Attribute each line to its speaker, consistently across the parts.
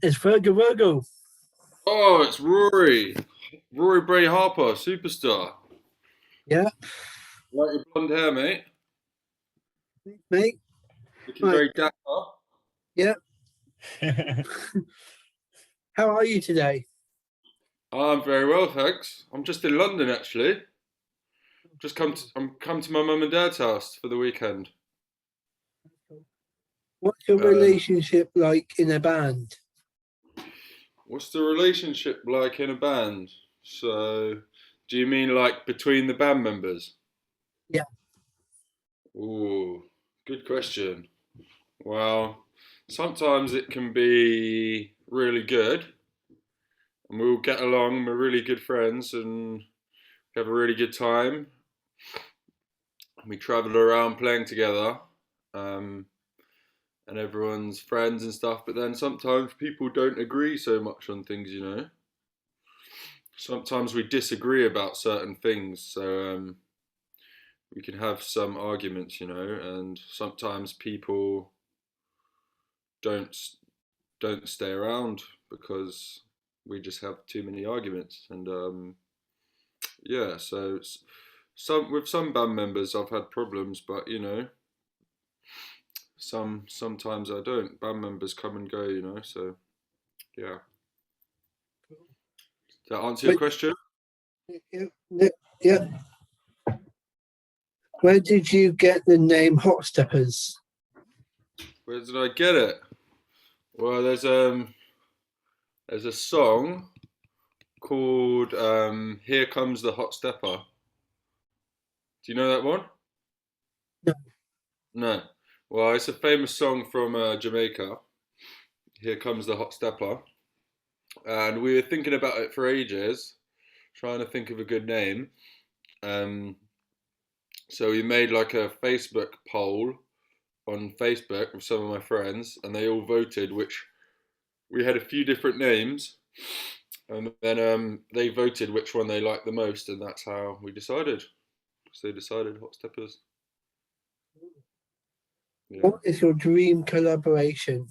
Speaker 1: It's Virgo Virgo.
Speaker 2: Oh, it's Rory. Rory Bray Harper, superstar.
Speaker 1: Yeah,
Speaker 2: Like your blonde hair, mate.
Speaker 1: mate.
Speaker 2: Looking
Speaker 1: Right.
Speaker 2: very dapper.
Speaker 1: Yeah. How are you today?
Speaker 2: I'm very well, thanks. I'm just in London actually. I'm come to my mum and dad's house for the weekend.
Speaker 1: What's your
Speaker 2: Um,
Speaker 1: relationship like in a band?
Speaker 2: what's the relationship like in a band? So, do you mean like between the band members?
Speaker 1: Yeah.
Speaker 2: Ooh, good question. Well, sometimes it can be really good, and we all get along. And we're really good friends, and have a really good time. We travel around playing together, um, and everyone's friends and stuff. But then sometimes people don't agree so much on things. Sometimes we disagree about certain things, so we can have some arguments, and sometimes people don't don't stay around because we just have too many arguments. And yeah, so some band members I've had problems, but sometimes I don't. Band members come and go. So yeah. Does that answer your
Speaker 1: But
Speaker 2: question?
Speaker 1: yeah, yeah, yeah. Where did you get the name Hotsteppas?
Speaker 2: Where did I get it? Well, there's a song called "Here Comes the Hot Stepper." Do you know that one?
Speaker 1: No.
Speaker 2: No. Well, it's a famous song from Jamaica. Here comes the hot stepper, and we were thinking about it for ages, trying to think of a good name. Um, so we made like a Facebook poll on Facebook with some of my friends, and they all voted. Which we had a few different names, and then they voted which one they liked the most, and that's how we decided. So they decided hot steppers. Yeah.
Speaker 1: What is your dream collaboration?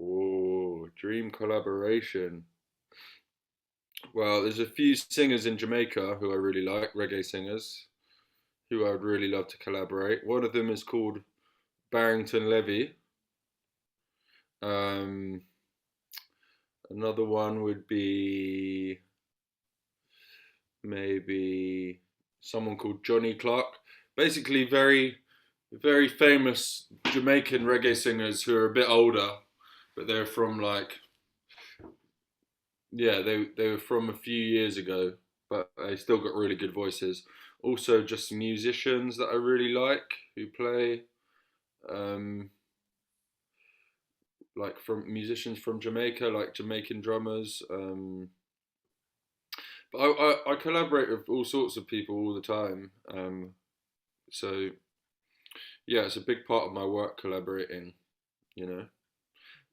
Speaker 2: Oh, dream collaboration. Well, there's a few singers in Jamaica who I really like, reggae singers, who I would really love to collaborate. One of them is called Barrington Levy. Um, another one would be maybe someone called Johnny Clark. Basically, very famous Jamaican reggae singers who are a bit older, but they're from like yeah, they were from a few years ago, but they still got really good voices. Also, just musicians that I really like who play, um, like from musicians from Jamaica, like Jamaican drummers. But I collaborate with all sorts of people all the time. So yeah, it's a big part of my work collaborating. You know,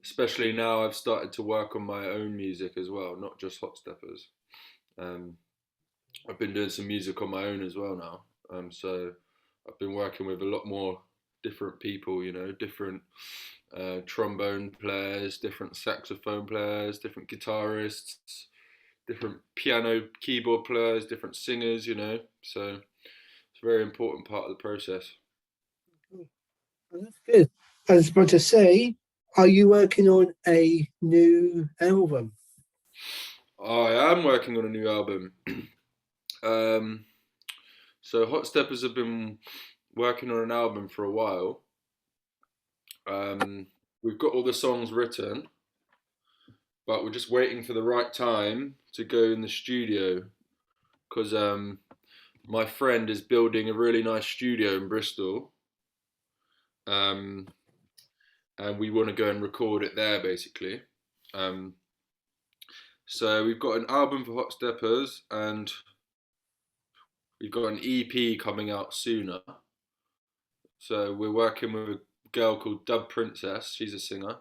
Speaker 2: especially now I've started to work on my own music as well, not just Hot Steppers. Um, I've been doing some music on my own as well now. So I've been working with a lot more different people, different trombone players, different saxophone players, different guitarists, different piano keyboard players, different singers. So it's a very important part of the process.
Speaker 1: Oh, that's good. I was about to say, are you working on a new album?
Speaker 2: I am working on a new album. um, so Hot Steppers have been working on an album for a while. Um, we've got all the songs written, but we're just waiting for the right time to go in the studio because my friend is building a really nice studio in Bristol, um, and we want to go and record it there basically. Um, so we've got an album for Hot Steppers, and we've got an EP coming out sooner. So we're working with a girl called Dub Princess. She's a singer.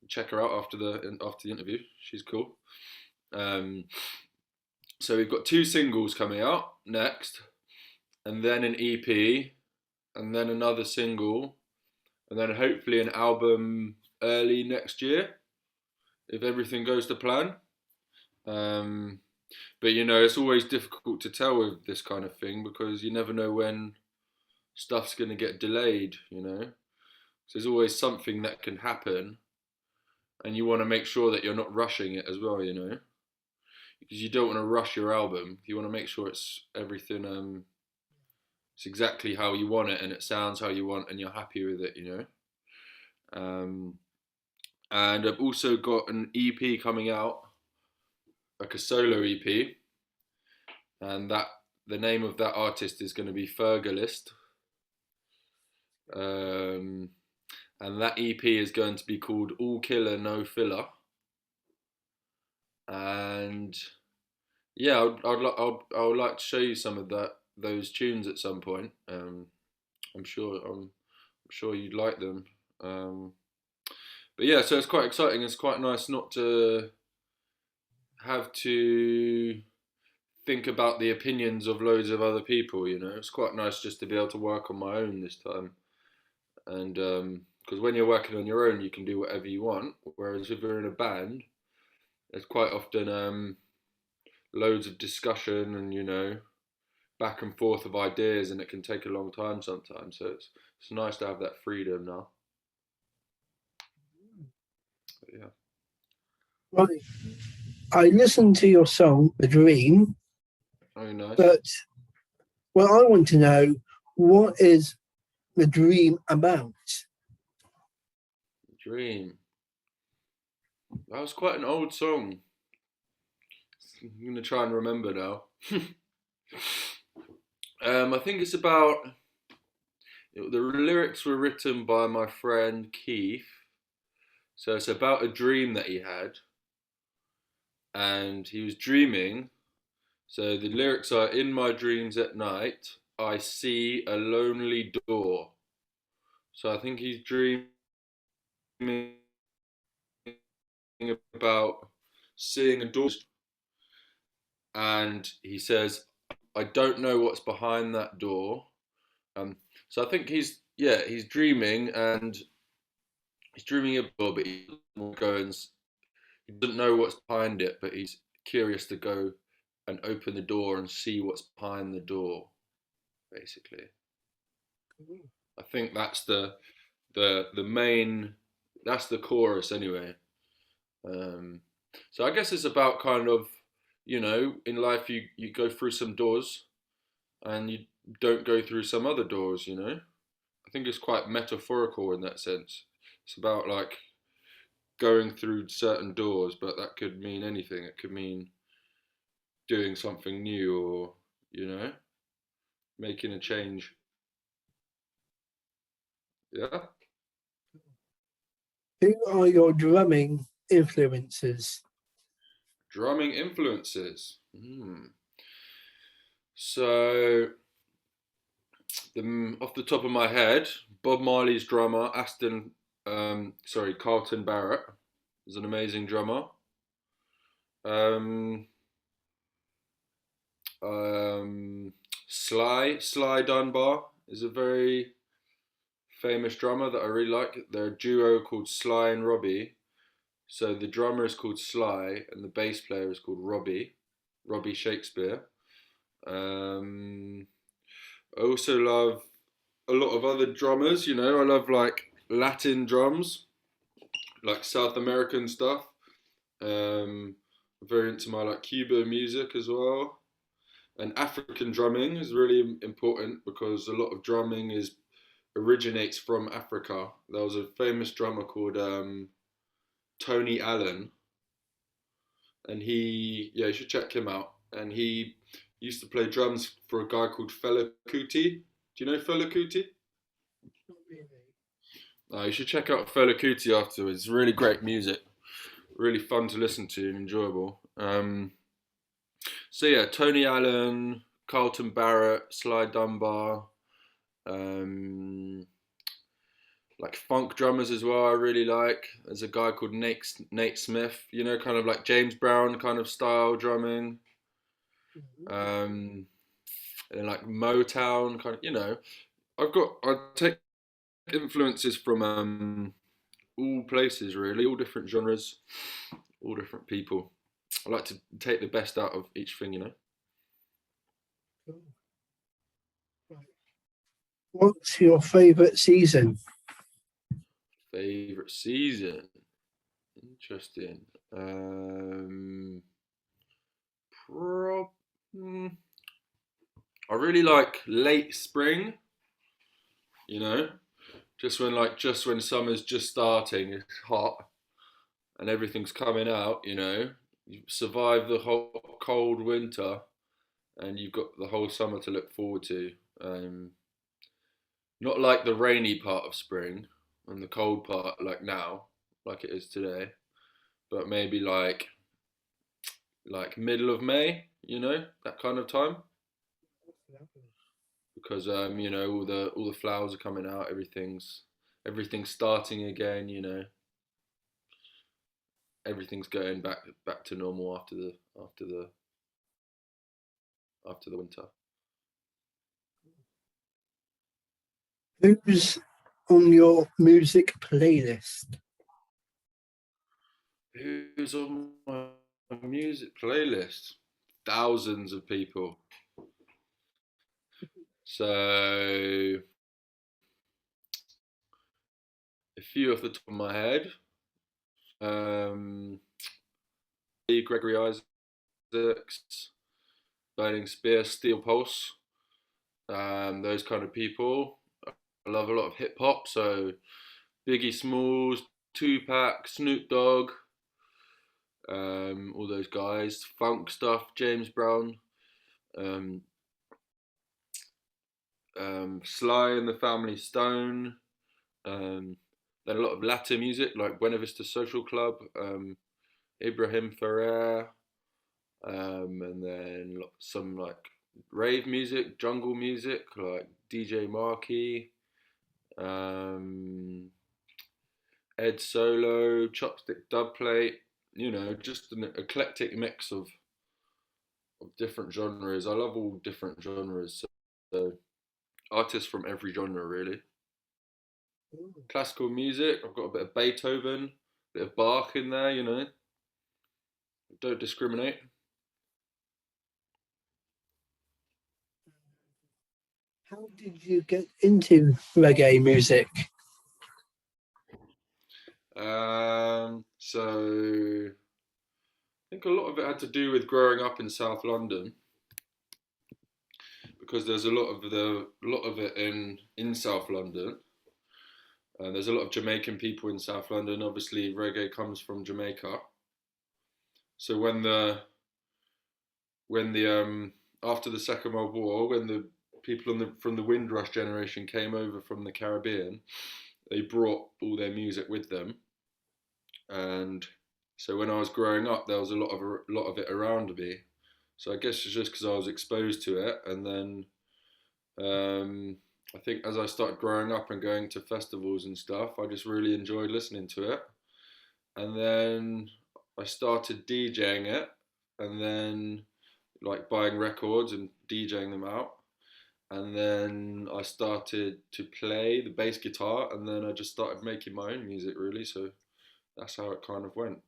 Speaker 2: Check her out after the interview. She's cool. Um, so we've got two singles coming out next, and then an EP, and then another single, and then hopefully an album early next year. if everything goes to plan. Um, but it's always difficult to tell with this kind of thing because you never know when stuff's going to get delayed. So there's always something that can happen, and you want to make sure that you're not rushing it as well. Because you don't want to rush your album. You want to make sure it's everything. It's exactly how you want it, and it sounds how you want, and you're happy with it. Um, and I've also got an EP coming out, like a solo EP, and the name of that artist is going to be Fergalist, um, and that EP is going to be called All Killer No Filler, and yeah, I would like to show you some of those tunes at some point. I'm sure you'd like them. Um, but yeah, so it's quite exciting. It's quite nice not to have to think about the opinions of loads of other people. It's quite nice just to be able to work on my own this time. And because when you're working on your own, you can do whatever you want. Whereas if you're in a band, there's quite often loads of discussion and back and forth of ideas, and it can take a long time sometimes. So it's nice to have that freedom now. But yeah.
Speaker 1: Right. I listened to your song, The Dream,
Speaker 2: Oh, nice.
Speaker 1: but what I want to know, what is The Dream about?
Speaker 2: Dream. That was quite an old song. I'm gonna try and remember now. I think it's about. The lyrics were written by my friend Keith, so it's about a dream that he had, and he was dreaming. So the lyrics are: "In my dreams at night, I see a lonely door." So I think he's dreaming about seeing a door, and he says, "I don't know what's behind that door." So I think he's dreaming, and he's dreaming a door, but he doesn't go and he doesn't know what's behind it, but he's curious to go and open the door and see what's behind the door. Basically, I think that's the main. That's the chorus anyway. Um, so I guess it's about kind of in life you go through some doors and you don't go through some other doors. I think it's quite metaphorical in that sense. It's about like going through certain doors, but that could mean anything. It could mean doing something new or, you know, making a change. Yeah.
Speaker 1: Who are your drumming influences?
Speaker 2: Drumming influences. So, off the top of my head, Bob Marley's drummer, Carlton Barrett, is an amazing drummer. Um, Sly Dunbar is a very famous drummer that I really like. They're a duo called Sly and Robbie. So the drummer is called Sly and the bass player is called Robbie Shakespeare. Um, I also love a lot of other drummers. I love like Latin drums, like South American stuff. I'm very into my like Cuba music as well. And African drumming is really important because a lot of drumming is originates from Africa. There was a famous drummer called Tony Allen, and you should check him out. And he used to play drums for a guy called Fela Kuti. Do you know Fela Kuti?
Speaker 1: Not really.
Speaker 2: You should check out Fela Kuti afterwards. It's really great music, really fun to listen to and enjoyable. So yeah, Tony Allen, Carlton Barrett, Sly Dunbar, um, like funk drummers as well. I really like. There's a guy called Nate Smith. Kind of like James Brown kind of style drumming. And like Motown kind of. I take influences from all places really, all different genres, all different people. I like to take the best out of each thing, you know.
Speaker 1: Cool. Right. What's your favourite season?
Speaker 2: Favorite season? Interesting. Um, prob- hmm, I really like late spring. You know, just when summer's just starting, it's hot and everything's coming out. You know, you survive the whole cold winter, and you've got the whole summer to look forward to. Um, Not like the rainy part of spring and the cold part like now, like it is today, but maybe like middle of May, you know, that kind of time. Because you know, all the flowers are coming out, everything's starting again, you know. Everything's going back to normal after the after the winter.
Speaker 1: Who's on your music playlist?
Speaker 2: Who's on my music playlist? Thousands of people. So a few off the top of my head. Um, Gregory Isaacs, Burning Spear, Steel Pulse, those kind of people. I love a lot of hip hop, so Biggie Smalls, Tupac, Snoop Dogg, all those guys. Funk stuff, James Brown, um, Sly and the Family Stone. Um, then a lot of Latin music like Buena Vista Social Club, Ibrahim Ferrer, and then some like rave music, jungle music like DJ Markey, um, Ed Solo, Chopstick Dubplate. You know, just an eclectic mix of different genres. I love all different genres. So artists from every genre, really. Classical music. I've got a bit of Beethoven, a bit of Bach in there. You know, don't discriminate.
Speaker 1: How did you get into reggae music?
Speaker 2: So I think a lot of it had to do with growing up in South London because there's a lot of it in South London. There's a lot of Jamaican people in South London. Obviously, reggae comes from Jamaica. So when the after the Second World War, when the people from the Windrush generation came over from the Caribbean, they brought all their music with them, and so when I was growing up, there was a lot of it around me. So I guess it's just because I was exposed to it, and then I think as I started growing up and going to festivals and stuff, I just really enjoyed listening to it. And then I started DJing it, and then like buying records and DJing them out. And then I started to play the bass guitar, and then I just started making my own music really. So that's how it kind of went.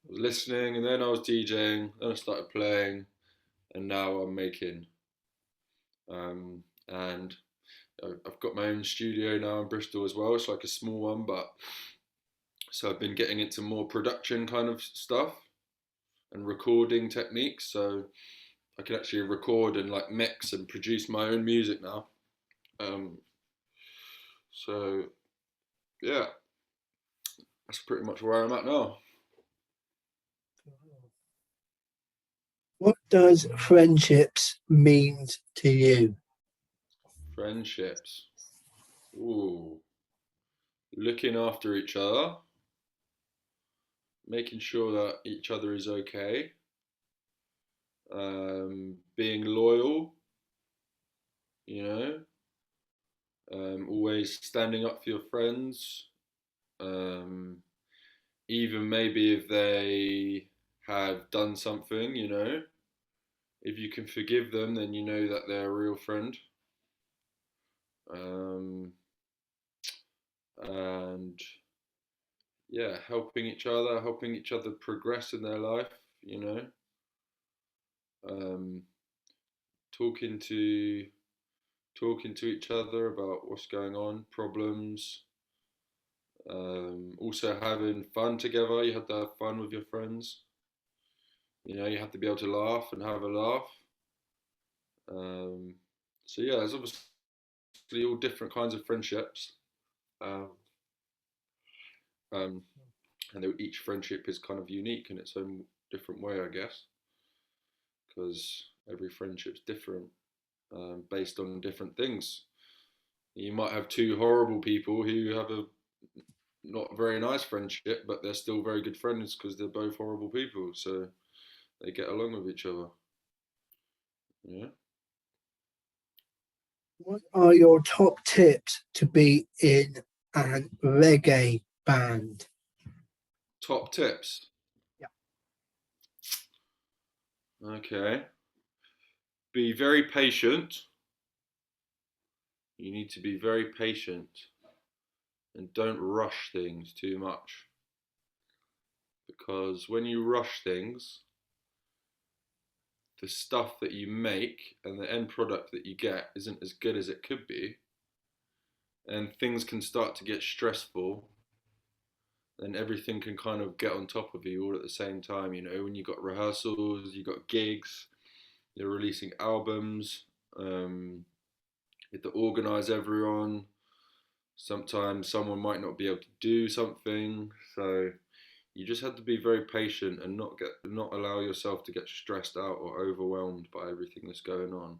Speaker 2: I was listening, and then I was DJing, then I started playing, and now I'm making. And I've got my own studio now in Bristol as well. It's like a small one, but so I've been getting into more production kind of stuff and recording techniques. So I can actually record and like mix and produce my own music now. Um, so yeah, that's pretty much where I'm at now.
Speaker 1: What does friendships mean to you?
Speaker 2: Friendships. Ooh, looking after each other, making sure that each other is okay, being loyal, you know, always standing up for your friends, um, even maybe if they have done something, you know, if you can forgive them, then you know that they're a real friend. Um, and yeah, helping each other progress in their life, you know, um, talking to talking to each other about what's going on, problems, also having fun together. You have to have fun with your friends. You know, you have to be able to laugh and have a laugh. Um, so yeah, there's obviously all different kinds of friendships, um, um, and each friendship is kind of unique in its own different way, I guess, because every friendship's different, based on different things. You might have two horrible people who have a not very nice friendship, but they're still very good friends because they're both horrible people, so they get along with each other. Yeah.
Speaker 1: What are your top tips to be in a reggae band?
Speaker 2: Top tips.
Speaker 1: Yeah.
Speaker 2: Okay. Be very patient. You need to be very patient and don't rush things too much. Because when you rush things, the stuff that you make and the end product that you get isn't as good as it could be. And things can start to get stressful, and everything can kind of get on top of you all at the same time. You know, when you got rehearsals, you got gigs, you're releasing albums, you have to organize everyone. Sometimes someone might not be able to do something, so you just have to be very patient and not allow yourself to get stressed out or overwhelmed by everything that's going on.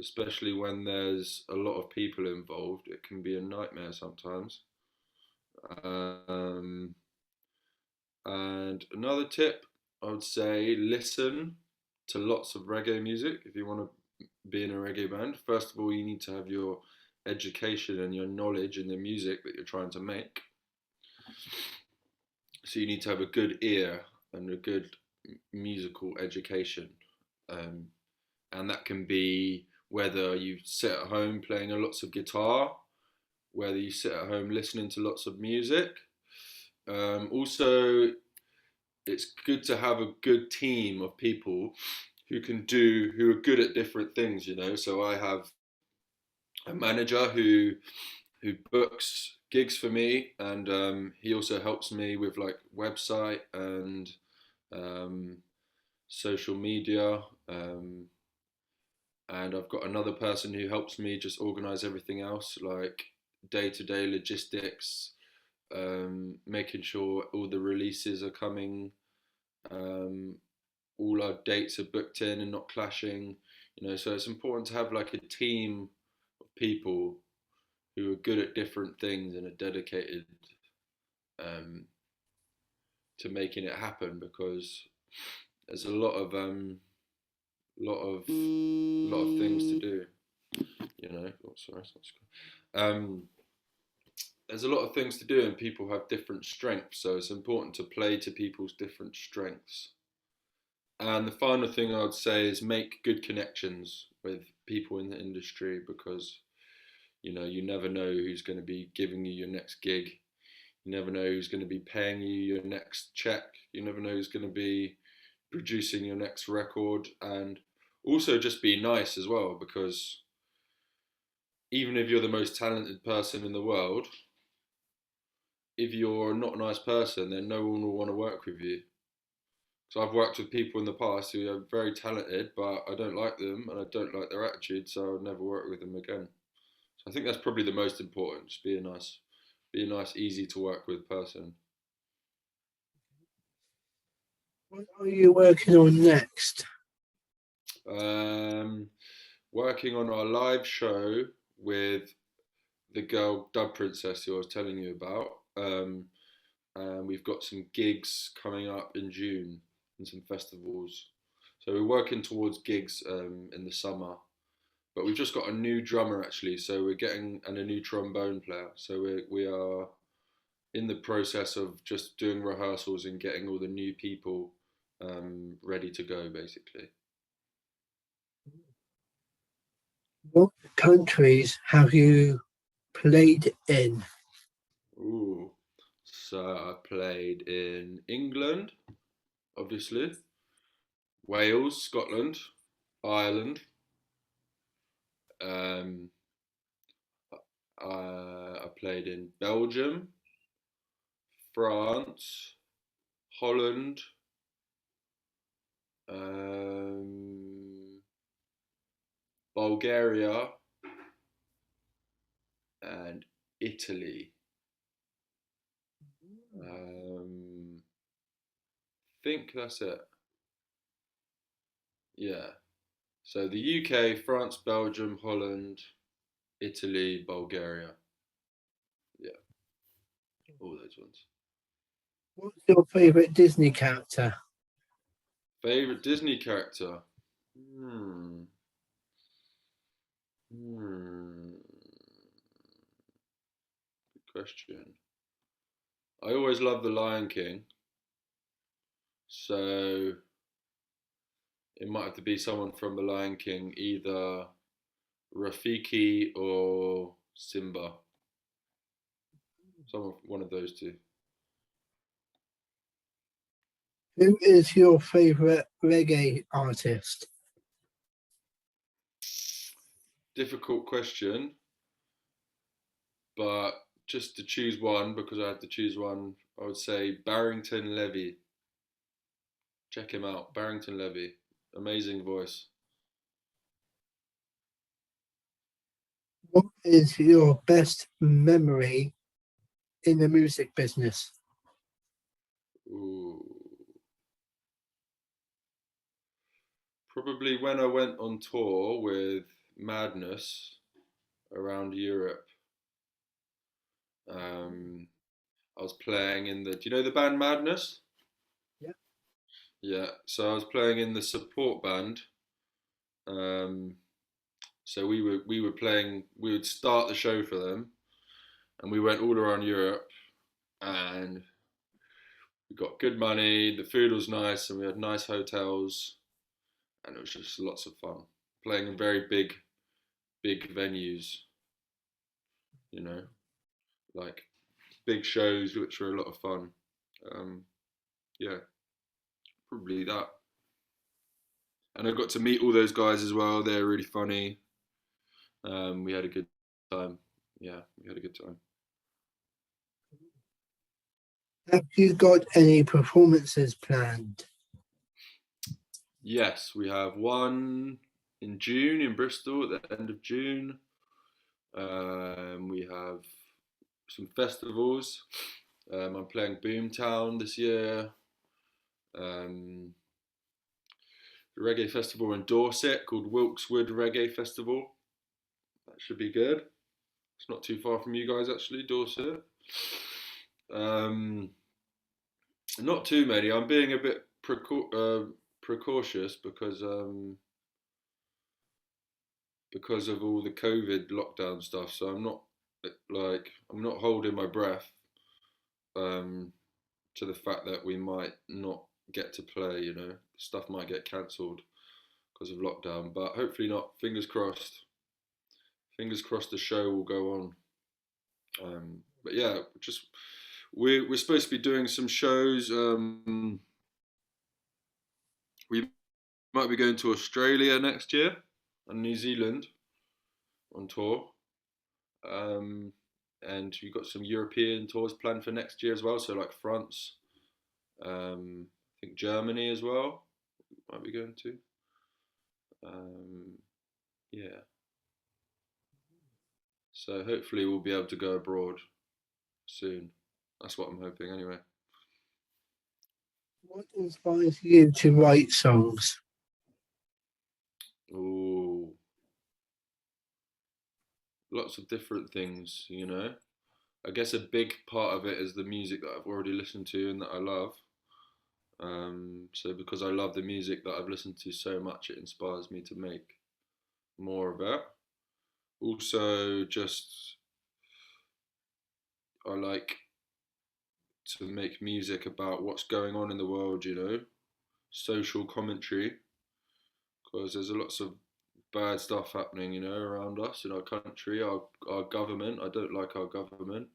Speaker 2: Especially when there's a lot of people involved, it can be a nightmare sometimes. Um, and another tip, I would say, listen to lots of reggae music if you want to be in a reggae band. First of all, you need to have your education and your knowledge in the music that you're trying to make. So you need to have a good ear and a good musical education. Um, and that can be whether you sit at home playing lots of guitar, whether you sit at home listening to lots of music. Also, it's good to have a good team of people who are good at different things. You know, so I have a manager who books gigs for me, and he also helps me with like website and um, social media. And I've got another person who helps me just organize everything else, like day to day logistics, making sure all the releases are coming, um, all our dates are booked in and not clashing. You know, so it's important to have like a team of people who are good at different things and are dedicated, um, to making it happen because there's a lot of things to do. You know, oh, sorry, it's not there's a lot of things to do, and people have different strengths, so it's important to play to people's different strengths. And the final thing I would say is make good connections with people in the industry because you know you never know who's going to be giving you your next gig. You never know who's going to be paying you your next check. You never know who's going to be producing your next record, and also just be nice as well because even if you're the most talented person in the world, if you're not a nice person, then no one will want to work with you. So I've worked with people in the past who are very talented, but I don't like them and I don't like their attitude, so I'll never work with them again. So I think that's probably the most important. Just be a nice, easy to work with person.
Speaker 1: What are you working on next?
Speaker 2: Um, Working on our live show with the girl Dub Princess who I was telling you about. And we've got some gigs coming up in June and some festivals. So we're working towards gigs in the summer. But we've just got a new drummer actually, so we're getting and a new trombone player. So we are in the process of just doing rehearsals and getting all the new people ready to go, basically.
Speaker 1: What countries have you played in?
Speaker 2: Ooh. So I played in England, obviously, Wales, Scotland, Ireland. Um, I played in Belgium, France, Holland, um, Bulgaria, and Italy. Think that's it. Yeah. So the UK, France, Belgium, Holland, Italy, Bulgaria. Yeah, all those ones.
Speaker 1: What's your favourite Disney character?
Speaker 2: Favorite Disney character? Hmm. Hmm. Good question. I always love the Lion King, so it might have to be someone from the Lion King, either Rafiki or Simba. Someone, one of those two.
Speaker 1: Who is your favourite reggae artist?
Speaker 2: Difficult question, but just to choose one, because I have to choose one, I would say Barrington Levy. Check him out, Barrington Levy. Amazing voice.
Speaker 1: What is your best memory in the music business?
Speaker 2: Ooh. Probably when I went on tour with Madness around Europe. Um, I was playing in the. Do you know the band Madness?
Speaker 1: Yeah.
Speaker 2: Yeah. So I was playing in the support band. Um, so we were playing. We would start the show for them, and we went all around Europe, and we got good money. The food was nice, and we had nice hotels, and it was just lots of fun playing in very big venues. You know, like big shows, which were a lot of fun. Um, yeah, probably that. And I got to meet all those guys as well. They're really funny. We had a good time. Yeah, we had a good time.
Speaker 1: Have you got any performances planned?
Speaker 2: Yes, we have one in June in Bristol at the end of June. We have some festivals. I'm playing Boomtown this year. Um, the reggae festival in Dorset called Wilkeswood Reggae Festival. That should be good. It's not too far from you guys, actually, Dorset. Um, Not too many. I'm being a bit precautious because of all the COVID lockdown stuff. So I'm not holding my breath um, to the fact that we might not get to play. You know, stuff might get cancelled because of lockdown, but hopefully not. Fingers crossed. Fingers crossed the show will go on. But yeah, just we're supposed to be doing some shows. We might be going to Australia next year and New Zealand on tour. Um, and we've got some European tours planned for next year as well. So like France, I think Germany as well. Might be going to. Um, yeah. So hopefully we'll be able to go abroad soon. That's what I'm hoping anyway.
Speaker 1: What inspires you to write songs?
Speaker 2: Ooh, lots of different things, you know. I guess a big part of it is the music that I've already listened to and that I love. So because I love the music that I've listened to so much, it inspires me to make more of it. Also, just I like to make music about what's going on in the world, you know, social commentary, because there's a lots of bad stuff happening, you know, around us in our country, our government. I don't like our government.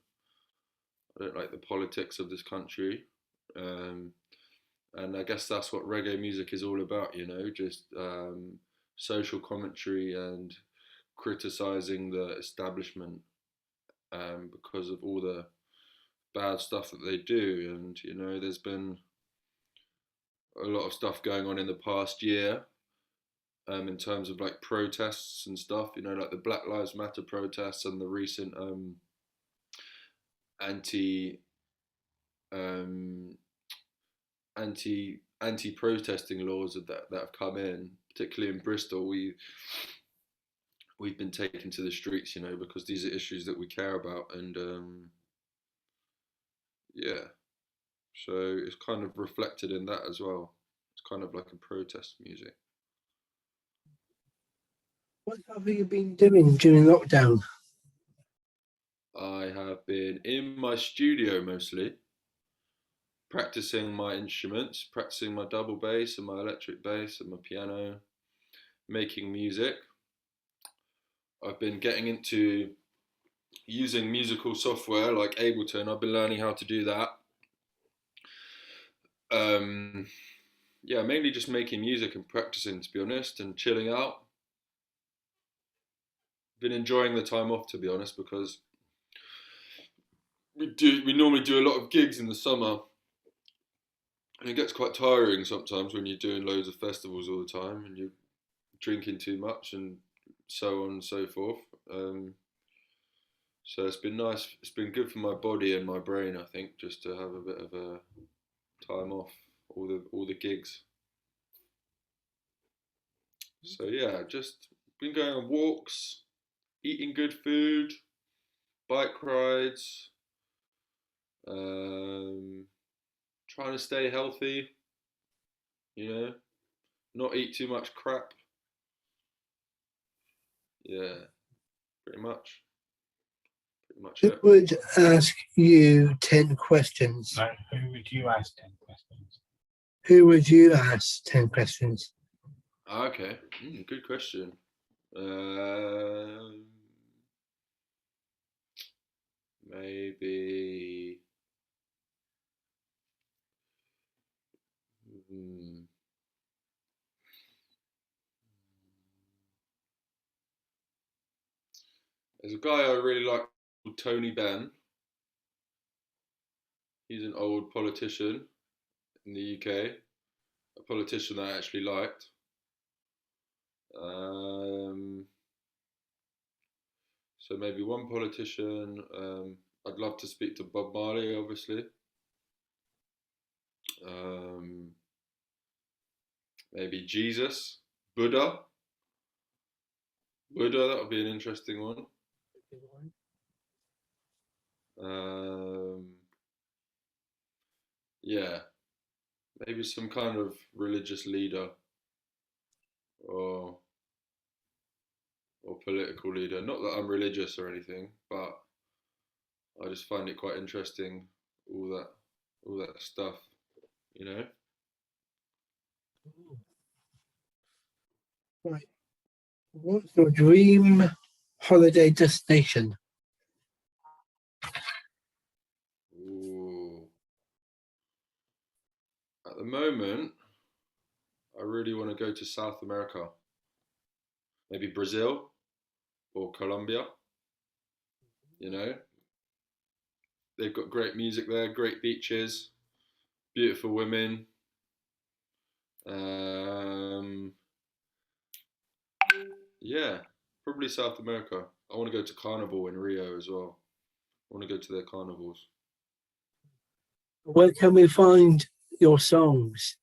Speaker 2: I don't like the politics of this country. Um, and I guess that's what reggae music is all about, you know, just social commentary and criticizing the establishment because of all the bad stuff that they do. And, you know, there's been a lot of stuff going on in the past year in terms of like protests and stuff, you know, like the Black Lives Matter protests and the recent anti um, anti protesting laws that have come in, particularly in Bristol. We've been taken to the streets, you know, because these are issues that we care about, and yeah, so it's kind of reflected in that as well. It's kind of like a protest music.
Speaker 1: What have you been doing during lockdown?
Speaker 2: I have been in my studio mostly, practicing my instruments, practicing my double bass and my electric bass and my piano, making music. I've been getting into using musical software like Ableton. I've been learning how to do that. Um, yeah, mainly just making music and practicing, to be honest, and chilling out. Been enjoying the time off, to be honest, because we normally do a lot of gigs in the summer, and it gets quite tiring sometimes when you're doing loads of festivals all the time and you're drinking too much and so on and so forth. So it's been nice. It's been good for my body and my brain, I think, just to have a bit of a time off all the gigs. So yeah, just been going on walks, eating good food, bike rides, um, trying to stay healthy. You know, not eat too much crap. Yeah, pretty much, pretty much
Speaker 1: Who
Speaker 2: it.
Speaker 1: would ask you 10 questions?
Speaker 3: So who would you ask 10 questions?
Speaker 1: Who would you ask 10 questions?
Speaker 2: Okay, good question. Um, Maybe. hmm, There's a guy I really like called Tony Benn. He's an old politician in the UK, a politician that I actually liked. Um, so maybe one politician. I'd love to speak to Bob Marley, obviously. Um, Maybe Jesus, Buddha. Buddha, that would be an interesting one. Um, yeah, maybe some kind of religious leader or or political leader. Not that I'm religious or anything, but I just find it quite interesting, all that all that stuff, you know.
Speaker 1: Right. What's your dream holiday destination?
Speaker 2: Ooh. At the moment, I really want to go to South America, maybe Brazil or Colombia. You know, they've got great music there, great beaches, beautiful women. Um, yeah, probably South America. I want to go to Carnival in Rio as well. I want to go to their carnivals.
Speaker 1: Where can we find your songs?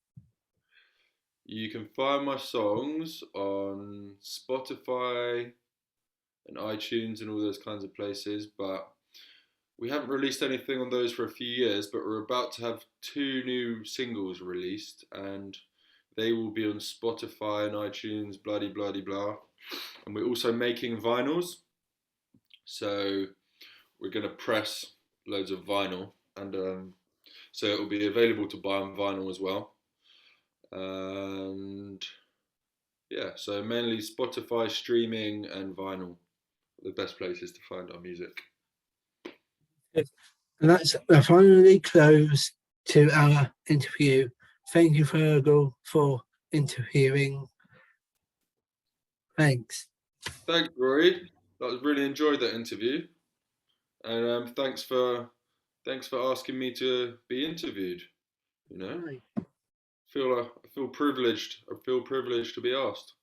Speaker 2: You can find my songs on Spotify and iTunes and all those kinds of places, but we haven't released anything on those for a few years, but we're about to have two new singles released, and they will be on Spotify and iTunes, bloody bloody blah. And we're also making vinyls, so we're gonna press loads of vinyl, and so it will be available to buy on vinyl as well. And yeah, so mainly Spotify, streaming, and vinyl, the best places to find our music.
Speaker 1: And that's finally close to our interview. Thank you, Fergal, for interviewing. Thanks.
Speaker 2: Thanks, Rory. I really enjoyed that interview, and thanks for asking me to be interviewed. You know,
Speaker 1: Right.
Speaker 2: I feel privileged. I feel privileged to be asked.